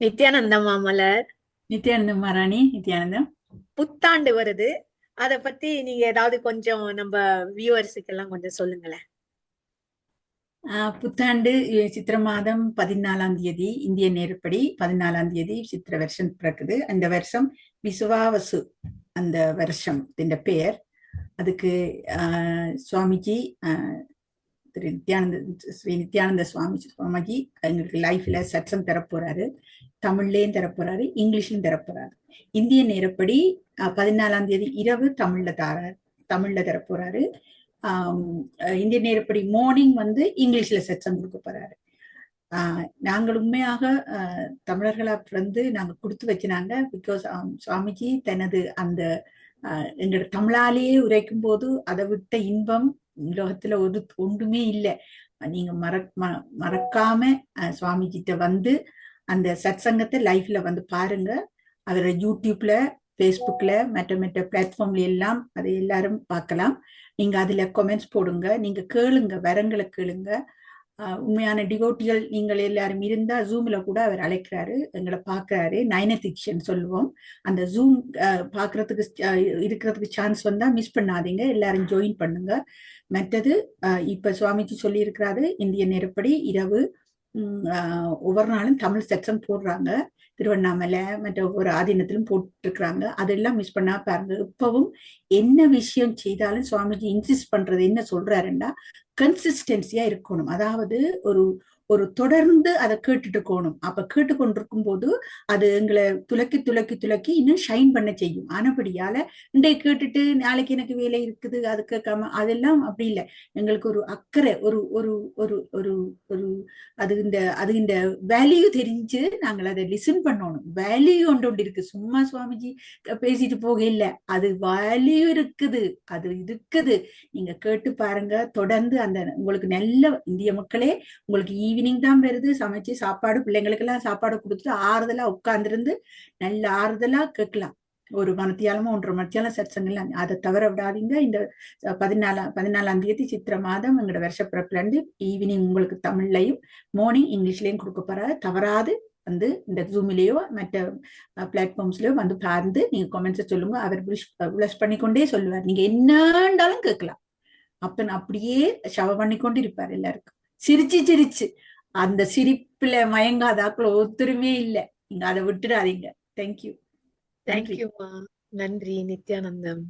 நித்யானந்தம் மாமலர். நித்யானந்தம் மகாராணி நித்யானந்தம். புத்தாண்டு வருது. அத பத்தி நீங்க ஏதாவது கொஞ்சம் நம்ம வியூவர்ஸுக்கு எல்லாம் கொஞ்சம் சொல்லுங்களேன். புத்தாண்டு சித்திர மாதம் 14ஆம் தேதி இந்திய நேரப்படி 14ஆம் தேதி சித்திர வருஷம் பிறக்குது. அந்த வருஷம் விசுவாவசு, அந்த வருஷத்தின் பெயர். அதுக்கு சுவாமிஜி, திரு நித்யானந்த ஸ்ரீ நித்யானந்த சுவாமிஜி எங்களுக்கு லைஃப்ல சட்சம் தரப்போறாரு. தமிழ்லயும் தரப்போறாரு, இங்கிலீஷ்லயும் தரப்போறாரு. இந்திய நேரப்படி 14ஆம் தேதி இரவு தமிழ்ல தரப்போறாரு. இந்திய நேரப்படி மார்னிங் இங்கிலீஷ்ல செக்ஷன் கொடுக்க போறாரு. நாங்கள் உண்மையாக தமிழர்களா பிறந்து நாங்க கொடுத்து வச்சினாங்க. பிகாஸ் சுவாமிஜி தனது அந்த எங்களோட தமிழாலேயே உரைக்கும் போது அதை விட்ட இன்பம் உலகத்துல ஒன்றுமே இல்லை. நீங்க மறக்காம சுவாமிஜிட்ட அந்த சத்சங்கத்தை லைஃப்ல பாருங்க. அவரோட யூடியூப்ல, ஃபேஸ்புக்ல, மற்ற மற்ற பிளாட்ஃபார்ம்ல எல்லாம் அதை எல்லாரும் பார்க்கலாம். நீங்க அதுல கமெண்ட்ஸ் போடுங்க, நீங்க கேளுங்க, வரங்களை கேளுங்க. உண்மையான டிவோட்டிகள் நீங்கள் எல்லாரும் இருந்தா ஜூம்ல கூட அவர் அழைக்கிறாரு, எங்களை பாக்குறாரு. நயனதிக்ஷன் சொல்லுவோம். அந்த ஜூம் பாக்குறதுக்கு இருக்கிறதுக்கு சான்ஸ் வந்தா மிஸ் பண்ணாதீங்க, எல்லாரும் ஜாயின் பண்ணுங்க. மற்றது இப்ப சுவாமிஜி சொல்லி இருக்கிறாரு, இந்திய நேரப்படி இரவு ஒவ்வொரு நாளும் தமிழ் செக்ஷன் போடுறாங்க. திருவண்ணாமலை மற்ற ஒவ்வொரு ஆதீனத்திலும் போட்டுருக்குறாங்க. அதெல்லாம் மிஸ் பண்ணா பாருங்க. இப்பவும் என்ன விஷயம் செய்தாலும் சுவாமிஜி இன்சிஸ்ட் பண்றது என்ன சொல்றாருன்னா, கன்சிஸ்டன்சியா இருக்கணும். அதாவது ஒரு ஒரு தொடர்ந்து அதை கேட்டுட்டு இருக்கணும். அப்ப கேட்டுக்கொண்டிருக்கும் போது அது எங்களை துலக்கி துலக்கி துலக்கி இன்னும் ஷைன் பண்ண செய்யும். ஆனபடியால இன்றைய கேட்டுட்டு நாளைக்கு எனக்கு வேலை இருக்குது அது கேட்காம அதெல்லாம் அப்படி இல்லை. எங்களுக்கு ஒரு அக்கறை, ஒரு ஒரு ஒரு ஒரு ஒரு அது இந்த வேல்யூ தெரிஞ்சு நாங்கள் அதை லிசன் பண்ணணும். வேல்யூ ஒன்று இருக்கு. சும்மா சுவாமிஜி பேசிட்டு போக இல்லை, அது வேல்யூ இருக்குது, அது இருக்குது. நீங்க கேட்டு பாருங்க. தொடர்ந்து அந்த உங்களுக்கு நல்ல இந்திய மக்களே, உங்களுக்கு ஈவினிங் தான் வருது, சமைச்சு சாப்பாடு பிள்ளைங்களுக்கு எல்லாம் சாப்பாடு கொடுத்துட்டு ஆறுதலா உட்கார்ந்துருந்து நல்ல ஆறுதலா கேட்கலாம். ஒரு மத்தியாலமோ 1:30 மத்தியாலம் சத்சங்கெல்லாம் அதை தவற விடாதீங்க. இந்த 14ஆம் தேதி சித்திர மாதம் எங்களோட வருஷப்பிறப்புல இருந்து ஈவினிங் உங்களுக்கு தமிழ்லையும் மார்னிங் இங்கிலீஷ்லயும் கொடுக்க போறாரு. தவறாது இந்த ஜூமிலேயோ மற்ற பிளாட்ஃபார்ம்ஸ்லயோ பார்த்து நீங்க கமெண்ட்ஸ் சொல்லுங்க. அவர் பிளஸ் பண்ணிக்கொண்டே சொல்லுவார். நீங்க என்னண்டாலும் கேட்கலாம். அப்ப அப்படியே ஷவ பண்ணிக்கொண்டு இருப்பார். எல்லாருக்கும் சிரிச்சு சிரிச்சு. அந்த சிரிப்புல மயங்காதாக்குள்ள ஒத்துருமே இல்லை. நீங்க அதை விட்டுடாதீங்க. தேங்க்யூ. நன்றி. தேங்க்யூமா. நன்றி நித்யானந்தம்.